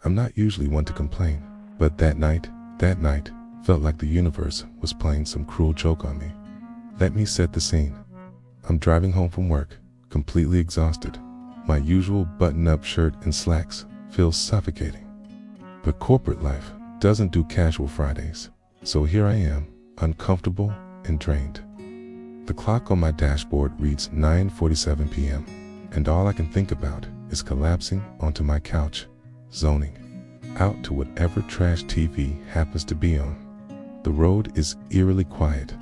I'm not usually one to complain, but that night felt like the universe was playing some cruel joke on me. Let me set the scene. I'm driving home from work, completely exhausted. My usual button-up shirt and slacks feels suffocating. But corporate life doesn't do casual Fridays, so here I am, uncomfortable and drained. The clock on my dashboard reads 9:47 p.m., and all I can think about is collapsing onto my couch, zoning out to whatever trash TV happens to be on. The road is eerily quiet,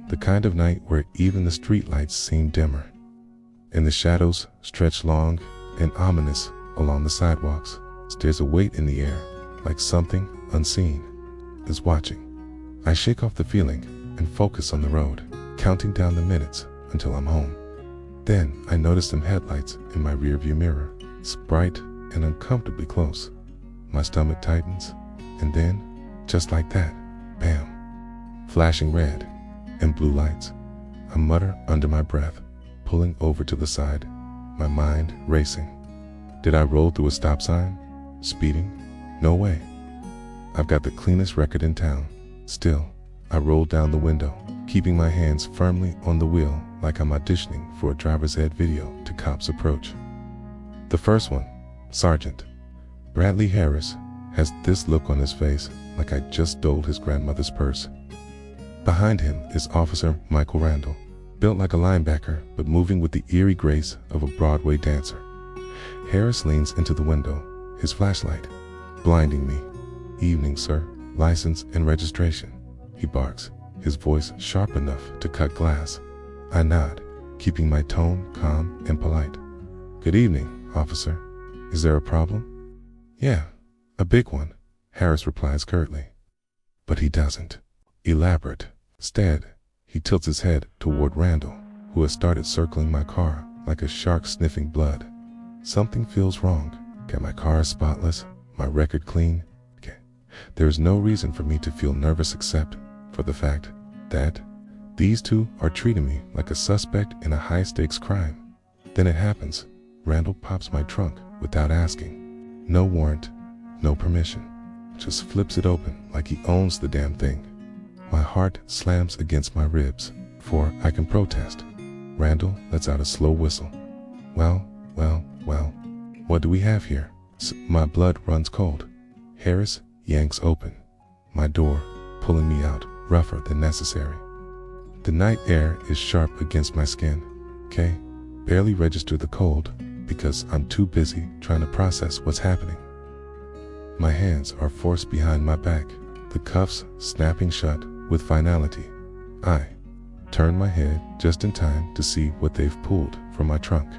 the kind of night where even the streetlights seem dimmer, and the shadows stretch long and ominous along the sidewalks. There's a weight in the air, like something unseen is watching. I shake off the feeling and focus on the road, counting down the minutes until I'm home. Then I notice some headlights in my rearview mirror. It's bright and uncomfortably close. My stomach tightens, and then, just like that, bam, flashing red and blue lights. I mutter under my breath, pulling over to the side, my mind racing. Did I roll through a stop sign? Speeding? No way. I've got the cleanest record in town. Still, I roll down the window, keeping my hands firmly on the wheel like I'm auditioning for a driver's ed video to cops approach. The first one, Sergeant Bradley Harris, has this look on his face like I just stole his grandmother's purse. Behind him is Officer Michael Randall, built like a linebacker but moving with the eerie grace of a Broadway dancer. Harris leans into the window, his flashlight blinding me. "Evening, sir. License and registration," he barks, his voice sharp enough to cut glass. I nod, keeping my tone calm and polite. "Good evening, officer. Is there a problem?" "Yeah, a big one," Harris replies curtly. But he doesn't. Elaborate. Instead, he tilts his head toward Randall, who has started circling my car like a shark sniffing blood. Something feels wrong. Okay, my car is spotless, my record clean. Okay, there is no reason for me to feel nervous except for the fact that these two are treating me like a suspect in a high-stakes crime. Then it happens. Randall pops my trunk without asking. No warrant, no permission. Just flips it open like he owns the damn thing. My heart slams against my ribs before I can protest. Randall lets out a slow whistle. Well, what do we have here? My blood runs cold. Harris yanks open my door, pulling me out rougher than necessary. The night air is sharp against my skin. Okay, barely register the cold because I'm too busy trying to process what's happening. My hands are forced behind my back, the cuffs snapping shut with finality. I turn my head just in time to see what they've pulled from my trunk.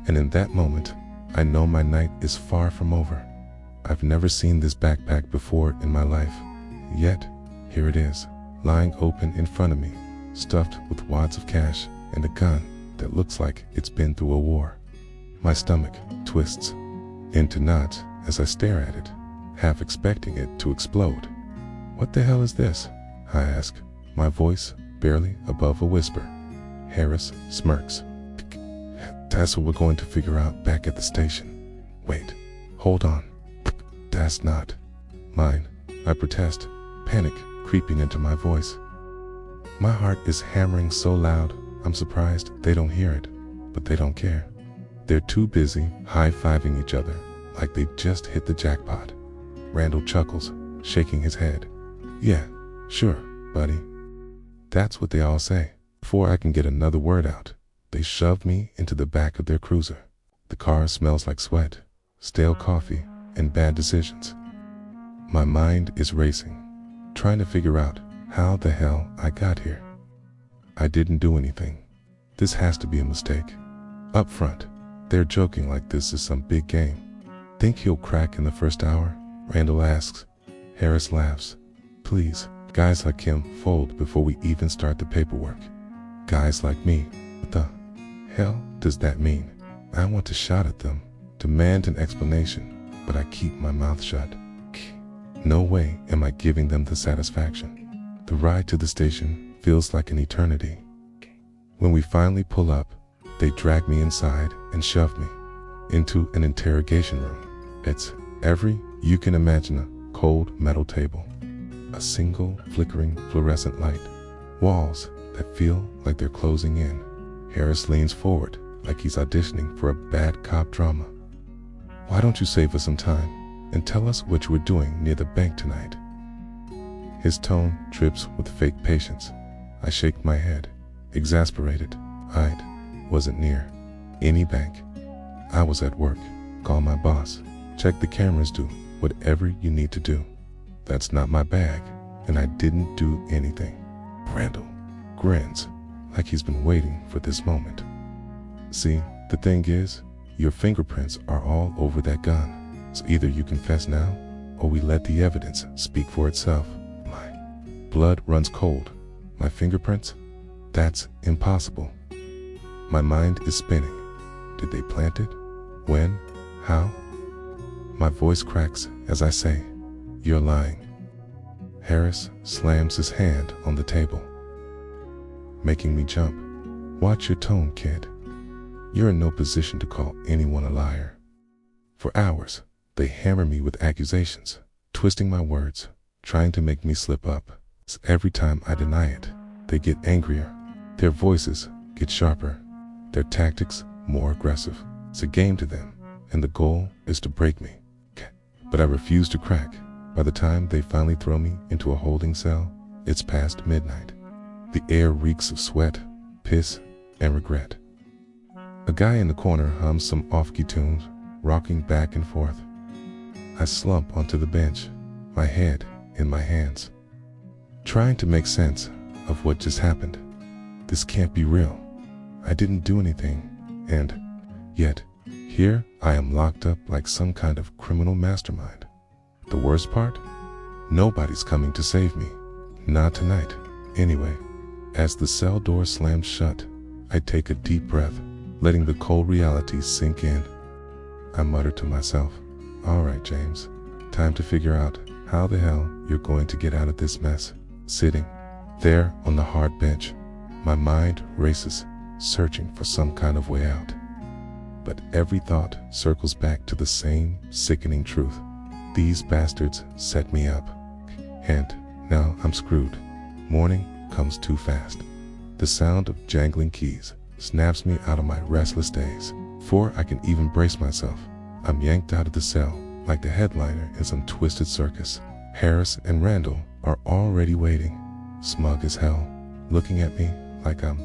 And in that moment, I know my night is far from over. I've never seen this backpack before in my life. Yet, here it is, lying open in front of me, stuffed with wads of cash and a gun that looks like it's been through a war. My stomach twists into knots as I stare at it, half expecting it to explode. "What the hell is this?" I ask, my voice barely above a whisper. Harris smirks. "That's what we're going to figure out back at the station." "Wait, hold on. That's not mine," I protest, panic creeping into my voice. My heart is hammering so loud, I'm surprised they don't hear it, but they don't care. They're too busy high-fiving each other like they just hit the jackpot. Randall chuckles, shaking his head. "Yeah, sure, buddy." That's what they all say. Before I can get another word out, they shove me into the back of their cruiser. The car smells like sweat, stale coffee, and bad decisions. My mind is racing, trying to figure out how the hell I got here. I didn't do anything. This has to be a mistake. Up front, they're joking like this is some big game. "Think he'll crack in the first hour?" Randall asks. Harris laughs. "Please, guys like him fold before we even start the paperwork." Guys like me? What the hell does that mean? I want to shout at them, demand an explanation, but I keep my mouth shut. No way am I giving them the satisfaction. The ride to the station feels like an eternity. When we finally pull up, they drag me inside and shove me into an interrogation room. It's every You can imagine a cold metal table, a single flickering fluorescent light, walls that feel like they're closing in. Harris leans forward like he's auditioning for a bad cop drama. Why don't you save us some time and tell us what you were doing near the bank tonight? His tone drips with fake patience. I shake my head, exasperated. I wasn't near any bank. I was at work. Call my boss. Check the cameras, do whatever you need to do. That's not my bag, and I didn't do anything. Randall grins like he's been waiting for this moment. See, the thing is, your fingerprints are all over that gun. So either you confess now, or we let the evidence speak for itself. My blood runs cold. My fingerprints? That's impossible. My mind is spinning. Did they plant it? When? How? My voice cracks as I say, "You're lying." Harris slams his hand on the table, making me jump. Watch your tone, kid. You're in no position to call anyone a liar. For hours, they hammer me with accusations, twisting my words, trying to make me slip up. So every time I deny it, they get angrier. Their voices get sharper, their tactics more aggressive. It's a game to them, and the goal is to break me. But I refuse to crack. By the time they finally throw me into a holding cell, it's past midnight. The air reeks of sweat, piss, and regret. A guy in the corner hums some off-key tunes, rocking back and forth. I slump onto the bench, my head in my hands, trying to make sense of what just happened. This can't be real. I didn't do anything, and yet, here I am locked up like some kind of criminal mastermind. The worst part? Nobody's coming to save me. Not tonight. Anyway, as the cell door slams shut, I take a deep breath, letting the cold reality sink in. I mutter to myself, "All right, James, time to figure out how the hell you're going to get out of this mess." Sitting there on the hard bench, my mind races, searching for some kind of way out. But every thought circles back to the same sickening truth. These bastards set me up, and now I'm screwed. Morning comes too fast. The sound of jangling keys snaps me out of my restless days. Before I can even brace myself, I'm yanked out of the cell like the headliner in some twisted circus. Harris and Randall are already waiting, smug as hell, looking at me like I'm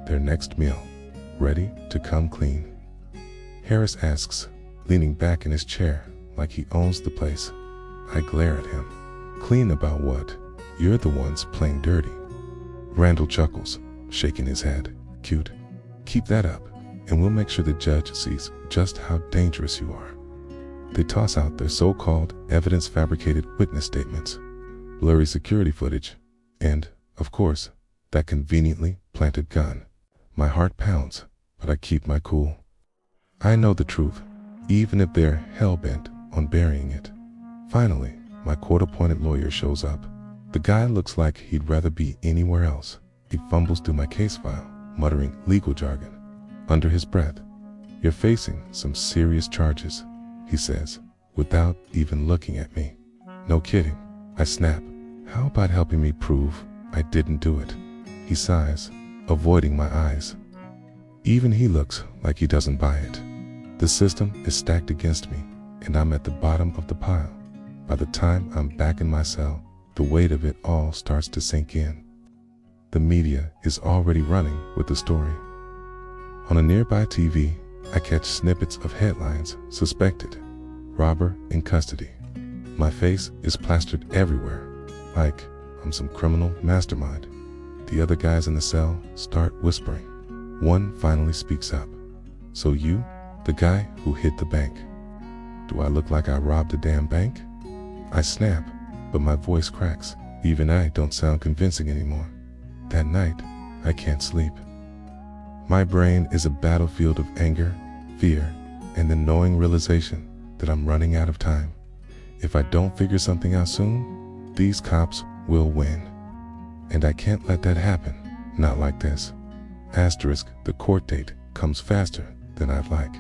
their next meal, ready to come clean. Harris asks, leaning back in his chair like he owns the place. I glare at him. "Clean about what? You're the ones playing dirty." Randall chuckles, shaking his head. "Cute. Keep that up, and we'll make sure the judge sees just how dangerous you are." They toss out their so-called evidence-fabricated witness statements, blurry security footage, and, of course, that conveniently planted gun. My heart pounds, but I keep my cool. I know the truth, even if they're hell-bent on burying it. Finally, my court-appointed lawyer shows up. The guy looks like he'd rather be anywhere else. He fumbles through my case file, muttering legal jargon. Under his breath, "You're facing some serious charges," he says, without even looking at me. "No kidding," I snap. "How about helping me prove I didn't do it?" He sighs, avoiding my eyes. Even he looks like he doesn't buy it. The system is stacked against me, and I'm at the bottom of the pile. By the time I'm back in my cell, the weight of it all starts to sink in. The media is already running with the story. On a nearby TV, I catch snippets of headlines: "Suspected, robber in custody." My face is plastered everywhere, like I'm some criminal mastermind. The other guys in the cell start whispering. One finally speaks up. "So you, the guy who hit the bank?" Do I look like I robbed a damn bank? I snap, but my voice cracks. Even I don't sound convincing anymore. That night, I can't sleep. My brain is a battlefield of anger, fear, and the knowing realization that I'm running out of time. If I don't figure something out soon, these cops will win. And I can't let that happen, not like this. Asterisk, the court date comes faster than I'd like.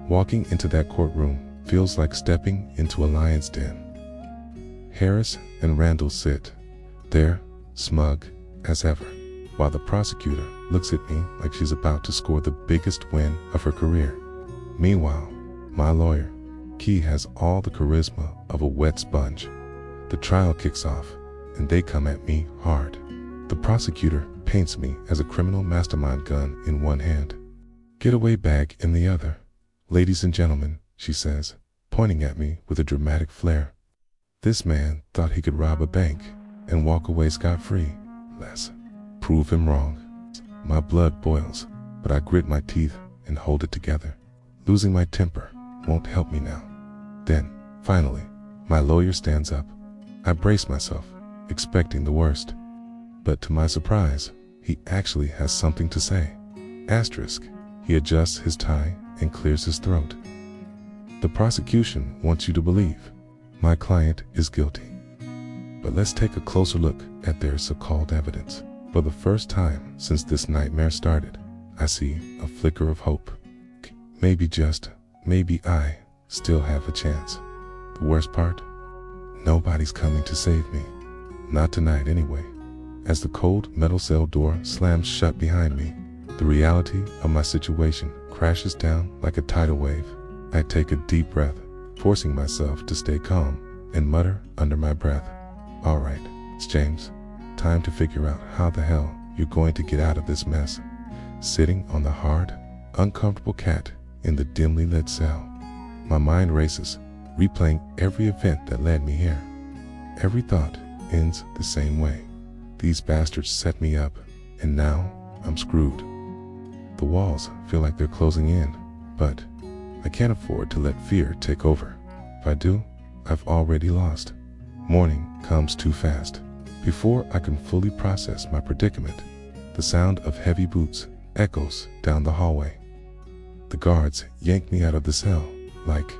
Walking into that courtroom feels like stepping into a lion's den. Harris and Randall sit there, smug as ever, while the prosecutor looks at me like she's about to score the biggest win of her career. Meanwhile, my lawyer, Key, has all the charisma of a wet sponge. The trial kicks off, and they come at me hard. The prosecutor paints me as a criminal mastermind, gun in one hand, getaway bag in the other. "Ladies and gentlemen," she says, pointing at me with a dramatic flair. This man thought he could rob a bank and walk away scot-free. Let's prove him wrong. My blood boils, but I grit my teeth and hold it together. Losing my temper won't help me now. Then, finally, my lawyer stands up. I brace myself, expecting the worst. But to my surprise, he actually has something to say. Asterisk. He adjusts his tie and clears his throat. "The prosecution wants you to believe my client is guilty. But let's take a closer look at their so-called evidence. For the first time since this nightmare started, I see a flicker of hope. Maybe, just maybe, I still have a chance. The worst part? Nobody's coming to save me. Not tonight anyway." As the cold metal cell door slams shut behind me, the reality of my situation crashes down like a tidal wave. I take a deep breath, forcing myself to stay calm, and mutter under my breath, "All right, it's James. Time to figure out how the hell you're going to get out of this mess." Sitting on the hard, uncomfortable cat in the dimly lit cell, my mind races, replaying every event that led me here. Every thought ends the same way. These bastards set me up, and now I'm screwed. The walls feel like they're closing in, but I can't afford to let fear take over. If I do, I've already lost. Morning comes too fast. Before I can fully process my predicament, the sound of heavy boots echoes down the hallway. The guards yank me out of the cell like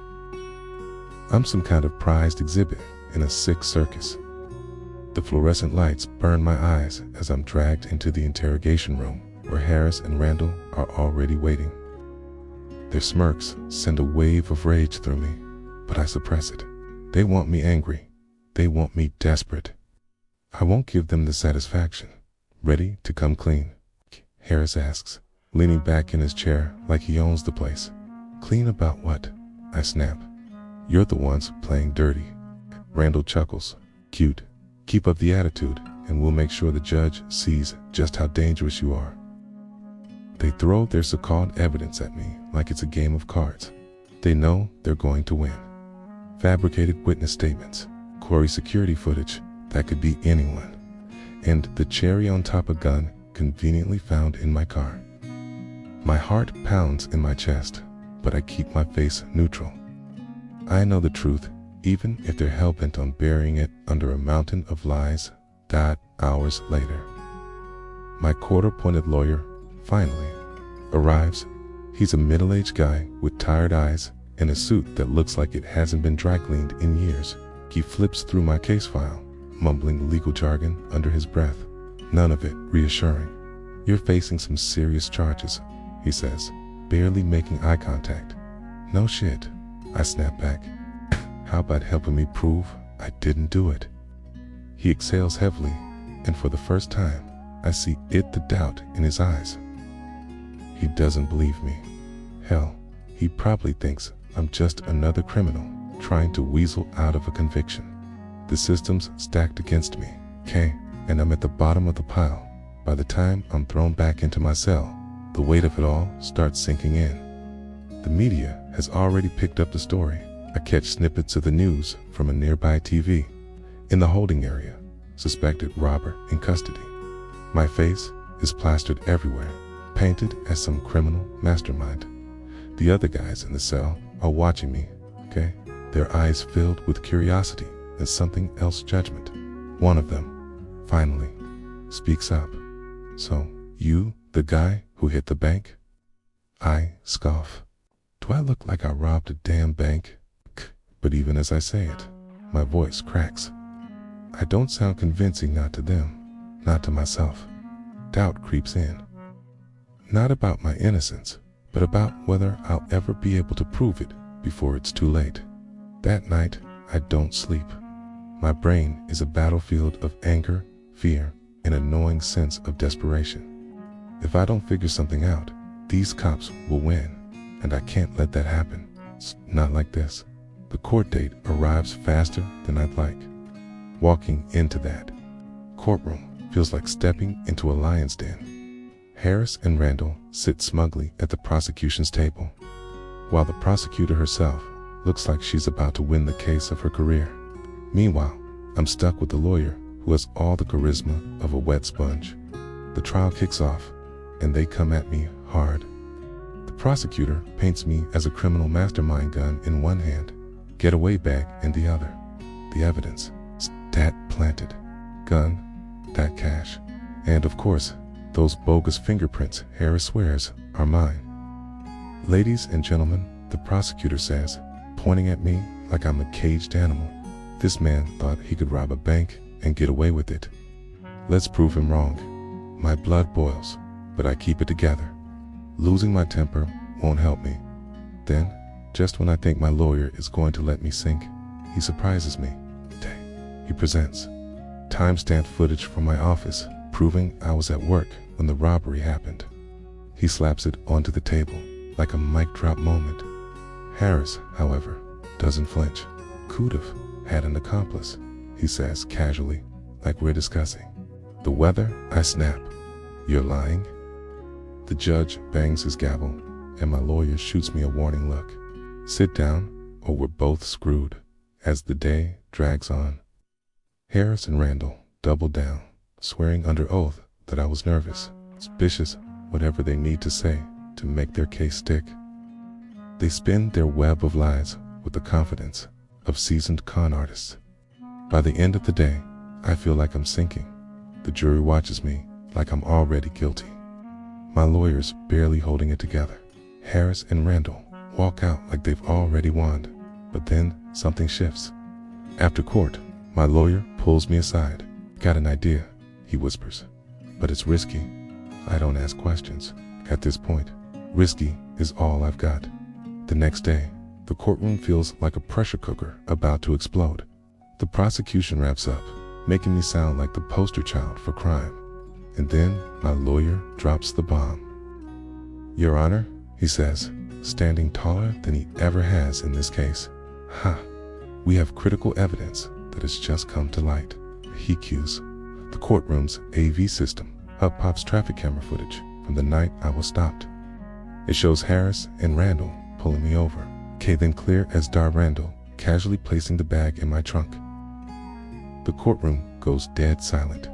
I'm some kind of prized exhibit in a sick circus. The fluorescent lights burn my eyes as I'm dragged into the interrogation room, where Harris and Randall are already waiting. Their smirks send a wave of rage through me, but I suppress it. They want me angry. They want me desperate. I won't give them the satisfaction. "Ready to come clean?" Harris asks, leaning back in his chair like he owns the place. "Clean about what?" I snap. "You're the ones playing dirty." Randall chuckles. "Cute. Keep up the attitude, and we'll make sure the judge sees just how dangerous you are." They throw their so-called evidence at me like it's a game of cards. They know they're going to win. Fabricated witness statements, Corey security footage that could be anyone, and the cherry on top, a gun conveniently found in my car. My heart pounds in my chest, but I keep my face neutral. I know the truth, even if they're hell-bent on burying it under a mountain of lies. Hours later, my quarter-pointed lawyer finally arrives. He's a middle-aged guy with tired eyes and a suit that looks like it hasn't been dry-cleaned in years. He flips through my case file, mumbling legal jargon under his breath, none of it reassuring. "You're facing some serious charges," he says, barely making eye contact. "No shit," I snap back. "How about helping me prove I didn't do it?" He exhales heavily, and for the first time, I see the doubt in his eyes. He doesn't believe me. Hell, he probably thinks I'm just another criminal trying to weasel out of a conviction. The system's stacked against me, and I'm at the bottom of the pile. By the time I'm thrown back into my cell, the weight of it all starts sinking in. The media has already picked up the story. I catch snippets of the news from a nearby TV. In the holding area, suspected robber in custody. My face is plastered everywhere, painted as some criminal mastermind. The other guys in the cell are watching me, their eyes filled with curiosity and something else, judgment. One of them, finally, speaks up. "So, you, the guy who hit the bank?" I scoff. Do I look like I robbed a damn bank? But even as I say it, my voice cracks. I don't sound convincing, not to them, not to myself. Doubt creeps in. Not about my innocence, but about whether I'll ever be able to prove it before it's too late. That night, I don't sleep. My brain is a battlefield of anger, fear, and a gnawing sense of desperation. If I don't figure something out, these cops will win, and I can't let that happen. It's not like this. The court date arrives faster than I'd like. Walking into that courtroom feels like stepping into a lion's den. Harris and Randall sit smugly at the prosecution's table, while the prosecutor herself looks like she's about to win the case of her career. Meanwhile, I'm stuck with the lawyer who has all the charisma of a wet sponge. The trial kicks off, and they come at me hard. The prosecutor paints me as a criminal mastermind, gun in one hand, getaway bag in the other. The evidence, stat planted, gun, that cash, and of course, those bogus fingerprints Harris swears are mine. Ladies and gentlemen, the prosecutor says, pointing at me like I'm a caged animal, this man thought he could rob a bank and get away with it. Let's prove him wrong. My blood boils, but I keep it together. Losing my temper won't help me. Then, just when I think my lawyer is going to let me sink, he surprises me. He presents timestamp footage from my office, proving I was at work when the robbery happened. He slaps it onto the table like a mic drop moment. Harris, however, doesn't flinch. Could have had an accomplice, he says casually, like we're discussing the weather. I snap. You're lying? The judge bangs his gavel, and my lawyer shoots me a warning look. Sit down, or we're both screwed. As the day drags on, Harris and Randall double down, swearing under oath that I was nervous, suspicious, whatever they need to say to make their case stick. They spin their web of lies with the confidence of seasoned con artists. By the end of the day, I feel like I'm sinking. The jury watches me like I'm already guilty. My lawyer's barely holding it together. Harris and Randall walk out like they've already won, but then something shifts. After court, my lawyer pulls me aside. Got an idea, he whispers, but it's risky. I don't ask questions. At this point, risky is all I've got. The next day, the courtroom feels like a pressure cooker about to explode. The prosecution wraps up, making me sound like the poster child for crime. And then my lawyer drops the bomb. Your Honor, he says, standing taller than he ever has in this case. We have critical evidence that has just come to light. He cues the courtroom's AV system. Up pops traffic camera footage from the night I was stopped. It shows Harris and Randall pulling me over. Then clear as Dar Randall casually placing the bag in my trunk. The courtroom goes dead silent.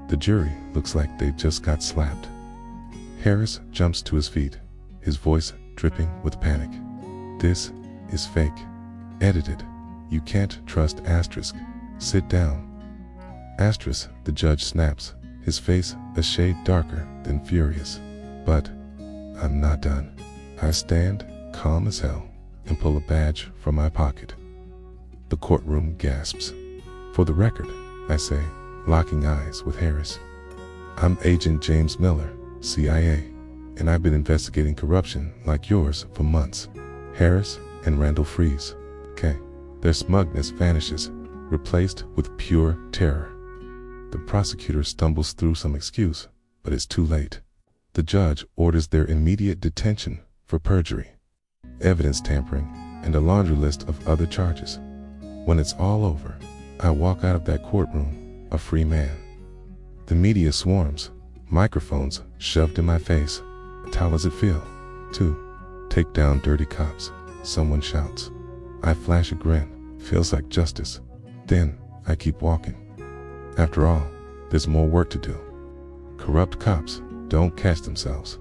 The jury looks like they just got slapped. Harris jumps to his feet, his voice dripping with panic. This is fake. Edited. You can't trust asterisk. Sit down. Asterisk, the judge snaps, his face a shade darker than furious. But I'm not done. I stand, calm as hell, and pull a badge from my pocket. The courtroom gasps. For the record, I say, locking eyes with Harris. I'm Agent James Miller, CIA, and I've been investigating corruption like yours for months. Harris and Randall freeze. Their smugness vanishes, replaced with pure terror. The prosecutor stumbles through some excuse, but it's too late. The judge orders their immediate detention for perjury, evidence tampering, and a laundry list of other charges. When it's all over, I walk out of that courtroom a free man. The media swarms, microphones shoved in my face. How does it feel to take down dirty cops? Someone shouts. I flash a grin. Feels like justice. Then I keep walking. After all, there's more work to do. Corrupt cops don't catch themselves.